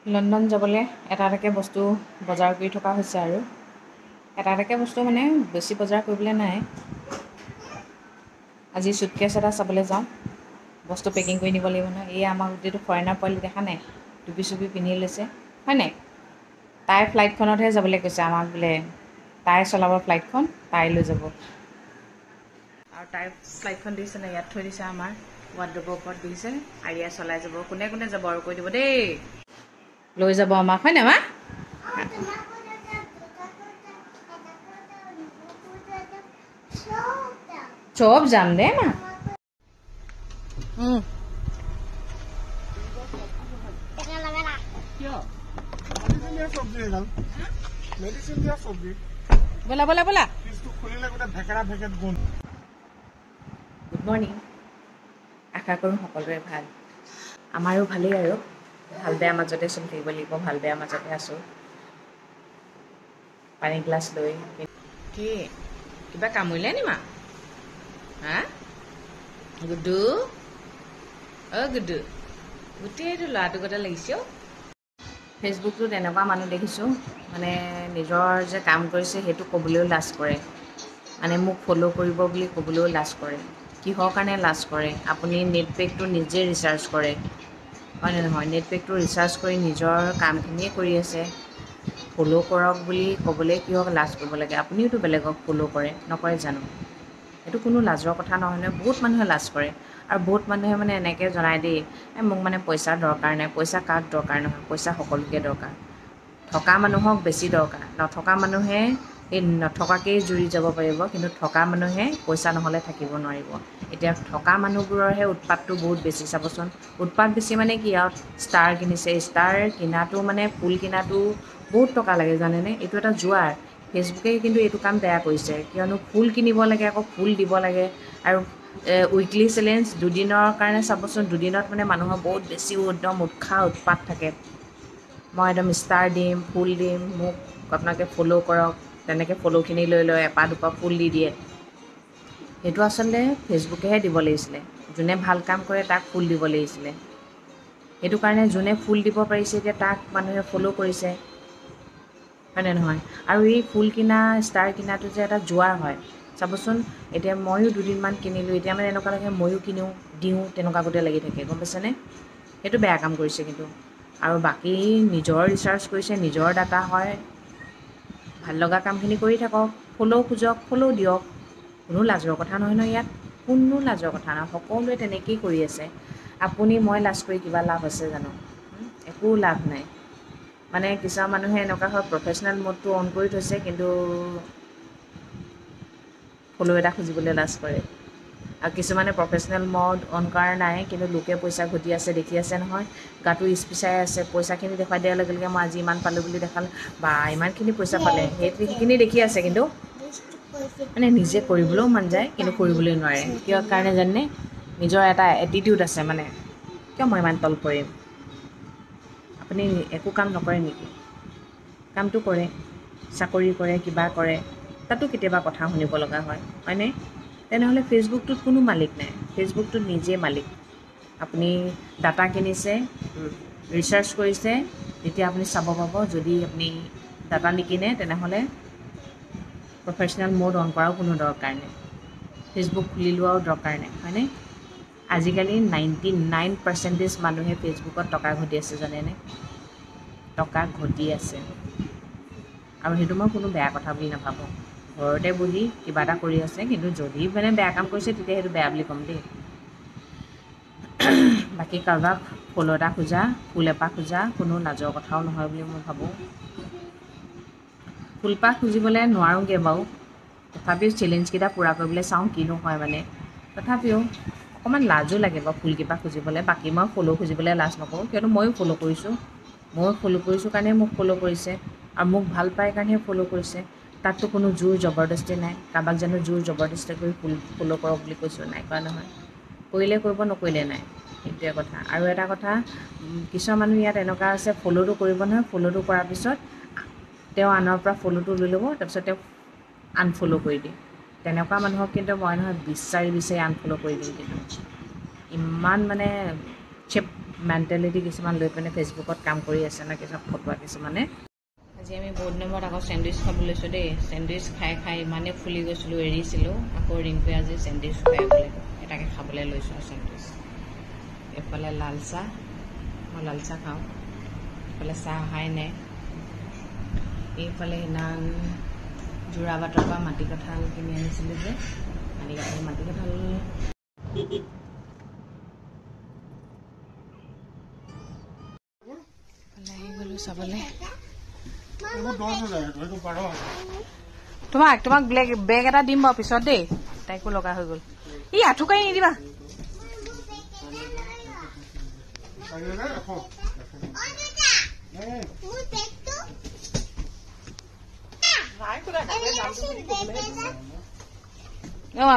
London যাবলৈ এটা এটাকৈ বস্তু বজাৰ কৰি থকা হৈছে আৰু এটা এটাকৈ বস্তু মানে বেছি বজাৰ কৰিবলৈ নাই। আজি চুটকেছ এটা চাবলৈ যাওঁ, বস্তু পেকিং কৰি নিব লাগিব নহয়। এই আমাৰ গোটেইটো ফৰেনাৰ পোৱালি দেখা নাই, টুপি চুপি পিন্ধি লৈছে হয় নাই? তাই ফ্লাইটখনতহে যাবলৈ কৈছে আমাক, বোলে তাই চলাব ফ্লাইটখন, তাই লৈ যাব। আৰু তাই ফ্লাইটখন দিছে নাই, ইয়াত থৈ দিছে আমাৰ ৱাৰ্ডৰোবৰ ওপৰত দিছে, আৰিয়া চলাই যাব। কোনে কোনে যাব আৰু কৈ দিব দেই, লৈ যাব আমাক হয় নাই মা? চব যাম দে মা। ব'লা ব'লা ব'লা। Good morning. আশা কৰোঁ সকলোৰে ভাল, আমাৰো ভালেই আৰু ভাল বেয়া মাজতে চলি থাকিব লাগিব। ভাল বেয়া মাজতে আছোঁ। পানী গ্লাছ লৈ কি কিবা কামুৰিলে নি মা? হা গুডু, অ' গুডু, গোটেইটো ল'ৰাটো গতে লাগিছে অ'। ফেচবুকটোত এনেকুৱা মানুহ দেখিছোঁ, মানে নিজৰ যে কাম কৰিছে সেইটো ক'বলৈও লাজ কৰে, মানে মোক ফ'ল' কৰিব বুলি ক'বলৈও লাজ কৰে। কিহৰ কাৰণে লাজ কৰে? আপুনি নেটপেকটো নিজে ৰিচাৰ্জ কৰে হয়নে নহয়? নেটপেকটো ৰিচাৰ্জ কৰি নিজৰ কামখিনিয়ে কৰি আছে, ফ'ল' কৰক বুলি ক'বলৈ কিয় লাজ কৰিব লাগে? আপুনিওতো বেলেগক ফ'ল' কৰে, নকৰে জানো? এইটো কোনো লাজৰ কথা নহয় নহয়। বহুত মানুহে লাজ কৰে, আৰু বহুত মানুহে মানে এনেকৈ জনাই দেই, মোক মানে পইচাৰ দৰকাৰ নাই। পইচা কাক দৰকাৰ নহয়? পইচা সকলোকে দৰকাৰ। থকা মানুহক বেছি দৰকাৰ, নথকা মানুহে এই নথকাকেই জুৰি যাব পাৰিব, কিন্তু থকা মানুহে পইচা নহ'লে থাকিব নোৱাৰিব। এতিয়া থকা মানুহবোৰৰহে উৎপাতটো বহুত বেছি, চাবচোন। উৎপাত বেছি মানে কি আৰু, ষ্টাৰ কিনিছে, ষ্টাৰ কিনাটো মানে ফুল কিনাটো বহুত টকা লাগে জানেনে? এইটো এটা জুৱাৰ। ফেচবুকে কিন্তু এইটো কাম বেয়া কৰিছে, কিয়নো ফুল কিনিব লাগে, আকৌ ফুল দিব লাগে। আৰু উইকলি চেলেঞ্জ দুদিনৰ কাৰণে চাবচোন, দুদিনত মানে মানুহৰ বহুত বেছি একদম উৎসাহ উৎপাত থাকে। মই একদম ষ্টাৰ দিম, ফুল দিম, মোক আপোনালোকে ফ'ল' কৰক, তেনেকৈ ফ'ল'খিনি লৈ লয়, এপাহ দুপাহ ফুল দি দিয়ে। সেইটো আচলতে ফেচবুকেহে দিব লাগিছিলে, যোনে ভাল কাম কৰে তাক ফুল দিব লাগিছিলে। সেইটো কাৰণে যোনে ফুল দিব পাৰিছে এতিয়া তাক মানুহে ফ'ল' কৰিছে হয়নে নহয়? আৰু এই ফুল কিনা, ষ্টাৰ কিনাটো যে এটা জুৱা হয়, চাবচোন। এতিয়া ময়ো দুদিনমান কিনিলোঁ, এতিয়া মানে এনেকুৱা লাগে ময়ো কিনো, দিওঁ, তেনেকুৱা গোটেই লাগি থাকে, গম পাইছেনে? সেইটো বেয়া কাম কৰিছে কিন্তু। আৰু বাকী নিজৰ ৰিচাৰ্জ কৰিছে, নিজৰ ডাটা হয়, ভাল লগা কামখিনি কৰি থাকক, ফ'ল' খোজক, ফ'ল' দিয়ক, কোনো লাজৰ কথা নহয় নহয় ইয়াত, কোনো লাজৰ কথা নহয়। সকলোৱে তেনেকেই কৰি আছে। আপুনি মই লাজ কৰি কিবা লাভ আছে জানো? একো লাভ নাই। মানে কিছুমান মানুহে এনেকুৱা হয়, প্ৰফেচনেল মোডটো অন কৰি থৈছে, কিন্তু ফ'ল' এটা খুজিবলৈ লাজ কৰে। আৰু কিছুমানে প্ৰফেচনেল মড অন কৰা নাই, কিন্তু লোকে পইচা ঘটি আছে, দেখি আছে নহয়, গাটো ইচপিচাই আছে, পইচাখিনি দেখুৱাই দিয়াৰ লগে লগে মই আজি ইমান পালোঁ বুলি দেখালে, বা ইমানখিনি পইচা পালে, সেইখিনি দেখি আছে, কিন্তু মানে নিজে কৰিবলৈও মন যায়, কিন্তু কৰিবলৈ নোৱাৰে। কিয় কাৰণে জানেনে? নিজৰ এটা এটিটিউড আছে, মানে কিয় মই ইমান তল পৰিম? আপুনি একো কাম নকৰে নেকি? কামটো কৰে, চাকৰি কৰে, কিবা কৰে, তাতো কেতিয়াবা কথা শুনিব লগা হয় হয়নে? তেনেহ'লে ফেচবুকটোত কোনো মালিক নাই, ফেচবুকটোত নিজে মালিক। আপুনি ডাটা কিনিছে, ৰিচাৰ্জ কৰিছে, তেতিয়া আপুনি চাব পাব। যদি আপুনি ডাটা নিকিনে, তেনেহ'লে প্ৰফেচনেল মোড অন কৰাও কোনো দৰকাৰ নাই, ফেচবুক খুলি লোৱাও দৰকাৰ নাই হয়নে? আজিকালি 99% মানুহে ফেচবুকত টকা ঘটি আছে জানেনে? টকা ঘটি আছে। আৰু সেইটো মই কোনো বেয়া কথা বুলি নাভাবোঁ। ঘৰতে বহি কিবা এটা কৰি আছে, কিন্তু যদি মানে বেয়া কাম কৰিছে, তেতিয়া সেইটো বেয়া বুলি ক'ম দেই। বাকী কাৰোবাক ফ'ল' এটা খোজা, ফুল এপাহ খোজা, কোনো লাজৰ কথাও নহয় বুলি মই ভাবোঁ। ফুলপাহ খুজিবলৈ নোৱাৰোঁগৈ বাৰু, তথাপিও চেলেঞ্জকেইটা পূৰা কৰিবলৈ চাওঁ, কিনো হয় মানে। তথাপিও অকণমান লাজো লাগে বাৰু ফুলকেইপাহ খুজিবলৈ। বাকী মই ফ'ল' খুজিবলৈ লাজ নকৰোঁ, কিয়নো ময়ো ফ'ল' কৰিছোঁ। ময়ো ফ'ল' কৰিছোঁ কাৰণে মোক ফ'ল' কৰিছে, আৰু মোক ভাল পাই কাৰণেহে ফ'ল' কৰিছে। তাততো কোনো জোৰ জবৰদস্তি নাই। কাৰোবাক জানো জোৰ জবৰদস্তি কৰি ফ'ল' কৰক বুলি কৈছোঁ? নাই কৰা নহয়। কৰিলে কৰিব, নকৰিলে নাই, সেইটোৱে কথা। আৰু এটা কথা, কিছুমান মানুহ ইয়াত এনেকুৱা আছে, ফ'ল'টো কৰিব নহয়, ফ'ল'টো কৰাৰ পিছত তেওঁ আনৰ পৰা ফ'ল'টো লৈ ল'ব, তাৰপিছত তেওঁ আনফ'ল' কৰি দিয়ে। তেনেকুৱা মানুহক কিন্তু মই নহয় বিচাৰি বিচাৰি আনফ'ল' কৰি দিম। কিন্তু ইমান মানে মেণ্টেলিটি কিছুমান লৈ পিনে ফেচবুকত কাম কৰি আছে ন কিছুমান ফটোৱা কিছুমানে আজি আমি বহুত নম্বৰত আকৌ চেণ্ডউইচ খাব লৈছোঁ দেই চেণ্ডউইচ খাই খাই ইমানেই ফুলি গৈছিলোঁ এৰিছিলোঁ আকৌ ৰিংকুৱে আজি চেণ্ডউইচ খুৱাই বোলে এটাকে খাবলৈ লৈছোঁ চেণ্ডউইচ এইফালে লাল চাহ মই লাল চাহ খাওঁ এইফালে চাহ অহাই নাই এইফালে সিদিনাখন যোৰাবাটৰ পৰা মাটি কঁঠাল কিনি আনিছিলোঁ যে মাটি কঁঠাল আহি গ'লোঁ চাবলৈ তোমাক বেগ এটা দিম বাৰু পিছত দেই তাইকো লগা হৈ গ'ল ই আঁঠুকাৰি নিদিবা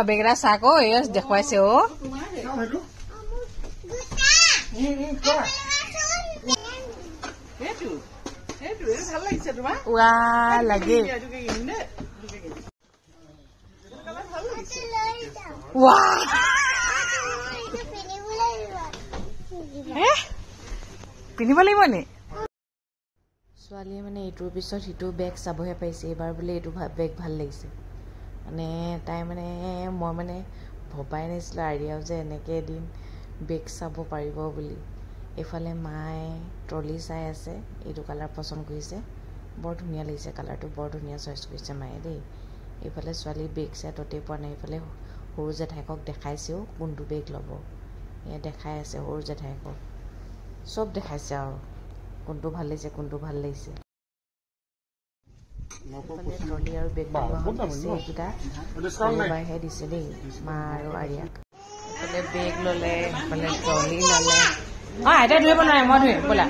বেগ এটা চাহ আকৌ এই দেখুৱাইছে লাগে পিন্ধিব লাগিব নি ছোৱালীয়ে মানে এইটোৰ পিছত সিটো বেগ চাবহে পাইছে এইবাৰ বোলে এইটো বেগ ভাল লাগিছে মানে তাই মানে মই মানে ভবাই নাছিলোঁ আৰিয়াও যে এনেকৈ এদিন বেগ চাব পাৰিব বুলি এইফালে মায়ে ট্ৰলি চাই আছে এইটো কালাৰ পচন্দ কৰিছে বৰ ধুনীয়া লাগিছে কালাৰটো বৰ ধুনীয়া চইচ কৰিছে মায়ে দেই এইফালে ছোৱালী বেগ চাই ততেই পোৱা নাই এইফালে সৰু জেঠাইকক দেখাইছেও কোনটো বেগ ল'ব এয়া দেখাই আছে সৰু জেঠাইকক চব দেখাইছে আৰু কোনটো ভাল লাগিছে এইফালে ট্ৰলি আৰু বেগ দিছে এইকেইটা সৰুবাইহে দিছে দেই মা আৰু আৰিয়াক এইফালে বেগ ল'লে এইফালে ট্ৰলি ল'লে আইতা ধৰিব নোৱাৰে মই ধৰিম ব'লা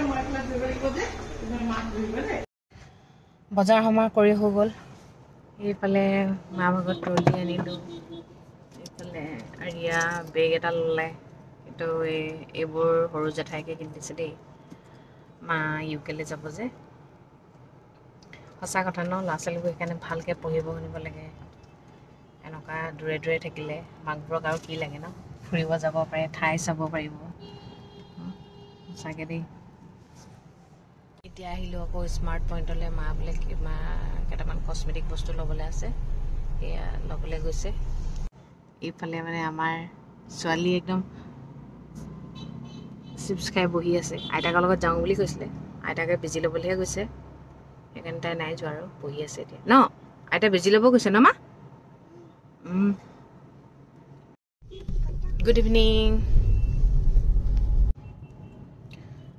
বজাৰ সমাৰ কৰি হৈ গ'ল এইফালে মা ভাগত ট্ৰলি আনিলোঁ এইফালে আৰিয়া বেগ এটা ল'লে কিন্তু এইবোৰ সৰু জেঠাইকে কিনি দিছে দেই মা ইউকেলৈ যাব যে সঁচা কথা ন ল'ৰা ছোৱালীবোৰ সেইকাৰণে ভালকৈ পঢ়িব শুনিব লাগে এনেকুৱা দূৰে দূৰে থাকিলে মাকবোৰক আৰু কি লাগে ন ফুৰিব যাব পাৰে ঠাই চাব পাৰিব সঁচাকৈ দেই এতিয়া আহিলোঁ আকৌ স্মাৰ্ট পইণ্টলৈ মা বোলে কেইটামান কচমেটিক বস্তু ল'বলৈ আছে সেয়া ল'বলৈ গৈছে এইফালে মানে আমাৰ ছোৱালী একদম চিপছ খাই বহি আছে আইতাকৰ লগত যাওঁ বুলি কৈছিলে আইতাকে বেজি ল'বলৈহে গৈছে সেইকাৰণে তাই নাই যোৱা আৰু বহি আছে এতিয়া ন আইতা বেজি ল'ব গৈছে ন মা গুড ইভিনিং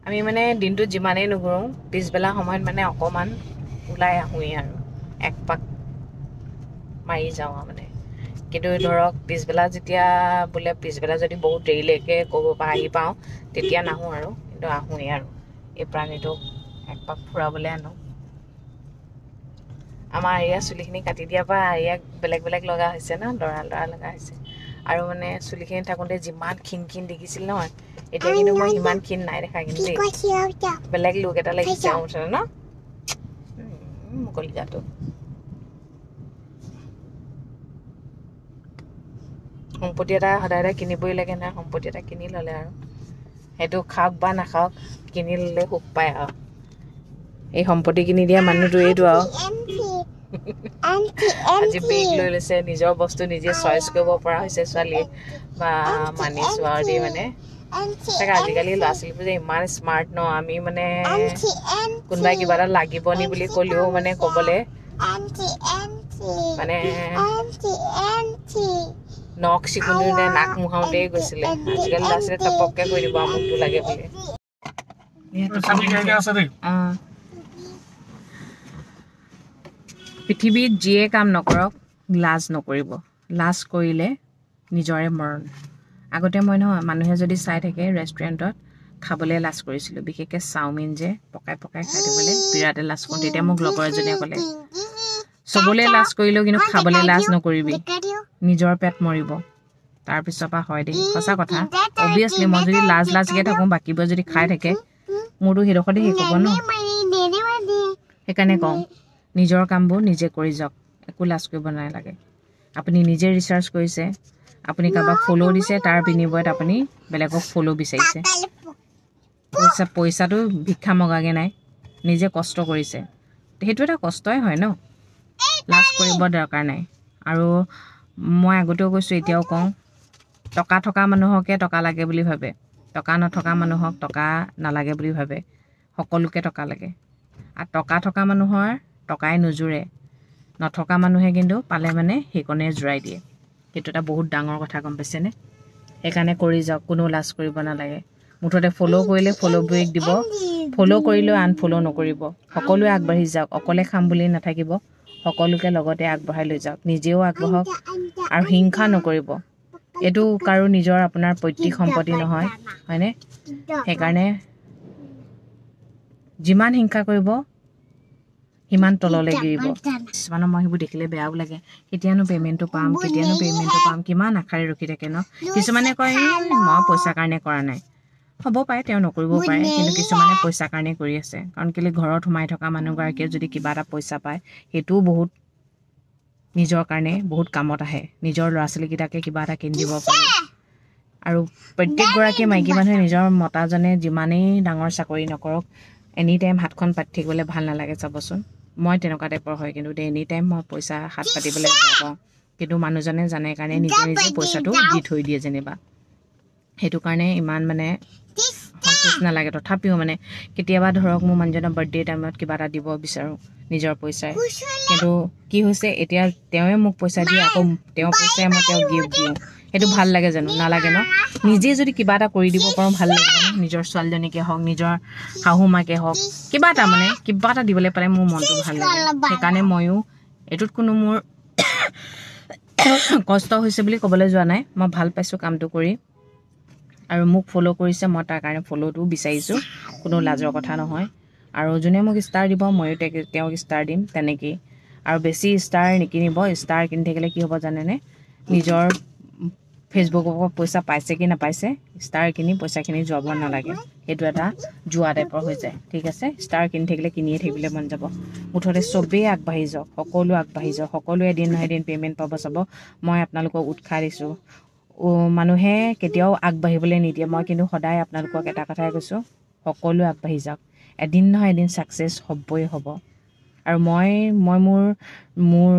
আমি মানে দিনটোত যিমানেই নুঘূৰোঁ পিছবেলা সময়ত মানে অকণমান ওলাই আহোঁৱেই আৰু এক পাক মাৰি যাওঁ মানে কিন্তু ধৰক পিছবেলা যেতিয়া বোলে পিছবেলা যদি বহুত দেৰিলৈকে ক'ব পৰা আহি পাওঁ তেতিয়া নাহোঁ আৰু কিন্তু আহোঁৱেই আৰু এই প্ৰাণীটোক এক পাক ফুৰাবলৈ আনো আমাৰ আৰিয়া চুলিখিনি কাটি দিয়াৰ পৰা আৰিয়াক বেলেগ বেলেগ লগা হৈছে ন লৰা লগা হৈছে আৰু মানে চুলিখিনি থাকোঁতে যিমান ক্ষীণ দেখিছিল নহয় এতিয়া কিন্তু মই সিমান ক্ষীণ নাই দেখা কিন্তু দেই বেলেগ লুক এটা লাগিছে মুঠতে ন কলিজাটো সম্পত্তি এটা সদায় কিনিবই লাগে নহয় সম্পত্তি এটা কিনি ল'লে আৰু সেইটো খাওক বা নাখাওক কিনি ল'লে সুখ পায় আৰু এই সম্পত্তি কিনি দিয়া মানুহটো এইটো আৰু আজি বেগ লৈ লৈছে নিজৰ বস্তু নিজে চইচ কৰিব পৰা হৈছে ছোৱালীয়ে বা মানিছোঁ আৰু দেই মানে তাকে আজিকালি ল'ৰা ছোৱালীবোৰ যে ইমান স্মাৰ্ট ন আমি মানে কোনোবাই কিবা এটা লাগিব নি বুলি ক'লেও মানে ক'বলৈ মানে নখ চিকুণোতে নাক মুহাওঁতেই গৈছিলে আজিকালি ল'ৰা ছোৱালীয়ে টপককৈ কৈ দিব আমুকটো লাগে বুলি পৃথিৱীত যিয়ে কাম নকৰক লাজ নকৰিব লাজ কৰিলে নিজৰে মৰণ আগতে মই নহয় মানুহে যদি চাই থাকে ৰেষ্টুৰেণ্টত খাবলৈ লাজ কৰিছিলোঁ বিশেষকৈ চাওমিন যে পকাই খাই দিবলৈ বিৰাটে লাজ কৰোঁ তেতিয়া মোক লগৰ এজনীয়ে ক'লে চবলৈ লাজ কৰিলেও কিন্তু খাবলৈ লাজ নকৰিবি নিজৰ পেট মৰিব তাৰপিছৰ পৰা হয় দেই সঁচা কথা অভিয়াছলি মই যদি লাজকৈ থাকোঁ বাকীবোৰে যদি খাই থাকে মোৰতো সেইডোখৰতে শেষ হ'ব ন সেইকাৰণে কওঁ নিজৰ কামবোৰ নিজে কৰি যাওক একো লাজ কৰিব নালাগে আপুনি নিজে ৰিচাৰ্চ কৰিছে আপুনি কাৰোবাক ফ'ল' দিছে তাৰ বিনিময়ত আপুনি বেলেগক ফ'ল' বিচাৰিছে পইচাটো ভিক্ষা মগাগে নাই নিজে কষ্ট কৰিছে সেইটো এটা কষ্টই হয় ন লাজ কৰিব দৰকাৰ নাই আৰু মই আগতেও কৈছোঁ এতিয়াও কওঁ টকা থকা মানুহকে টকা লাগে বুলি ভাবে টকা নথকা মানুহক টকা নালাগে বুলি ভাবে সকলোকে টকা লাগে আৰু টকা থকা মানুহৰ টকাই নুজুৰে নথকা মানুহে কিন্তু পালে মানে সেইকণে জুৰাই দিয়ে সেইটো এটা বহুত ডাঙৰ কথা গম পাইছেনে সেইকাৰণে কৰি যাওক কোনো লাজ কৰিব নালাগে মুঠতে ফ'ল' কৰিলে ফ'ল' বেক দিব ফ'ল' কৰিলেও আনফ'ল' নকৰিব সকলোৱে আগবাঢ়ি যাওক অকলে খাম বুলি নাথাকিব সকলোকে লগতে আগবঢ়াই লৈ যাওক নিজেও আগবাঢ়ক আৰু হিংসা নকৰিব এইটো কাৰো নিজৰ আপোনাৰ পৈতৃক সম্পত্তি নহয় হয়নে সেইকাৰণে যিমান হিংসা কৰিব সিমান তললৈ গিৰিব কিছুমানৰ মই সেইবোৰ দেখিলে বেয়াও লাগে কেতিয়ানো পে'মেণ্টটো পাম কিমান আশাৰে ৰখি থাকে ন কিছুমানে কয় মই পইচাৰ কাৰণে কৰা নাই হ'ব পাৰে তেওঁ নকৰিব পাৰে কিন্তু কিছুমানে পইচাৰ কাৰণে কৰি আছে কাৰণ কেলৈ ঘৰত সোমাই থকা মানুহগৰাকীয়ে যদি কিবা এটা পইচা পায় সেইটোও বহুত নিজৰ কাৰণে বহুত কামত আহে নিজৰ ল'ৰা ছোৱালীকেইটাকে কিবা এটা কিনি দিব পাৰে আৰু প্ৰত্যেকগৰাকী মাইকী মানুহে নিজৰ মতাজনে যিমানেই ডাঙৰ চাকৰি নকৰক এনি টাইম হাতখন পাতি থাকিবলৈ ভাল নালাগে চাবচোন মই তেনেকুৱা টাইপৰ হয় কিন্তু এনি টাইম মই পইচা হাত পাতিবলৈ বেয়া পাওঁ কিন্তু মানুহজনে জানে কাৰণে নিজে নিজে পইচাটো দি থৈ দিয়ে যেনিবা সেইটো কাৰণে ইমান মানে সংকোচ নালাগে তথাপিও মানে কেতিয়াবা ধৰক মোৰ মানুহজনৰ বাৰ্থডে টাইমত কিবা এটা দিব বিচাৰোঁ নিজৰ পইচাই কিন্তু কি হৈছে এতিয়া তেওঁৱে মোক পইচা দিয়ে আকৌ তেওঁৰ পইচাই মই তেওঁক গিফ্ট দিওঁ সেইটো ভাল লাগে জানো নালাগে ন নিজে যদি কিবা এটা কৰি দিব পাৰোঁ ভাল লাগিব ন নিজৰ ছোৱালীজনীকে হওক নিজৰ শাহু মাকে হওক কিবা এটা দিবলৈ পালে মোৰ মনটো ভাল লাগে সেইকাৰণে ময়ো এইটোত কোনো মোৰ কষ্ট হৈছে বুলি ক'বলৈ যোৱা নাই মই ভাল পাইছোঁ কামটো কৰি আৰু মোক ফ'ল' কৰিছে মই তাৰ কাৰণে ফ'ল'টো বিচাৰিছোঁ কোনো লাজৰ কথা নহয় আৰু যোনে মোক ষ্টাৰ দিব ময়ো তেওঁক ষ্টাৰ দিম তেনেকেই আৰু বেছি ষ্টাৰ নিকিনিব ষ্টাৰ কিনি থাকিলে কি হ'ব জানেনে নিজৰ ফেচবুকৰ পৰা পইচা পাইছে কি নাপাইছে ষ্টাৰ কিনি পইচাখিনি যোৱাব নালাগে সেইটো এটা জুৱা টাইপৰ হৈ যায় ঠিক আছে ষ্টাৰ কিনি থাকিলে কিনিয়ে থাকিবলৈ মন যাব মুঠতে চবেই আগবাঢ়ি যাওক সকলোৱে এদিন নহয় এদিন পে'মেণ্ট পাব চাব মই আপোনালোকক উৎসাহ দিছোঁ মানুহে কেতিয়াও আগবাঢ়িবলৈ নিদিয়ে মই কিন্তু সদায় আপোনালোকক এটা কথাই কৈছোঁ সকলোৱে আগবাঢ়ি যাওক এদিন নহয় এদিন ছাকচেছ হ'বই হ'ব আৰু মই মোৰ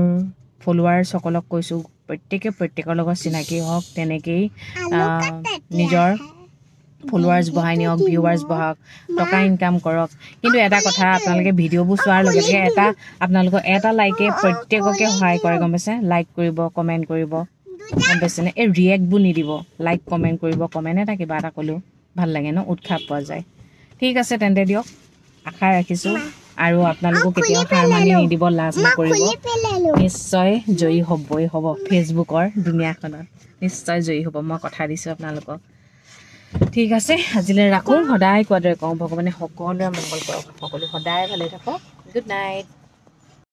ফলোৱাৰ্ছসকলক কৈছোঁ প্ৰত্যেকৰ লগত চিনাকি হওক তেনেকেই নিজৰ ফলোৱাৰ্ছ বঢ়াই নিয়ক ভিউৱাৰ্ছ বঢ়াওক টকা ইনকাম কৰক কিন্তু এটা কথা আপোনালোকে ভিডিঅ'বোৰ চোৱাৰ লগে লগে আপোনালোকৰ এটা লাইকে প্ৰত্যেককে সহায় কৰে গম পাইছে লাইক কৰিব কমেণ্ট কৰিব গম পাইছেনে এই ৰিয়েক্টবোৰ নিদিব লাইক কমেণ্ট কৰিব কমেণ্ট এটা কিবা এটা ক'লেও ভাল লাগে ন উৎসাহ পোৱা যায় ঠিক আছে তেন্তে দিয়ক আশা ৰাখিছোঁ আৰু আপোনালোকো কেতিয়াও হাৰ মানি নিদিব লাজ নকৰিব নিশ্চয় জয়ী হ'বই হ'ব ফেচবুকৰ দুনিয়াখনত নিশ্চয় জয়ী হ'ব মই কথা দিছোঁ আপোনালোকক ঠিক আছে আজিলৈ ৰাখোঁ সদায় কোৱাৰ দৰে কওঁ ভগৱানে সকলোৰে মংগল কৰক সকলো সদায় ভালে থাকক গুড নাইট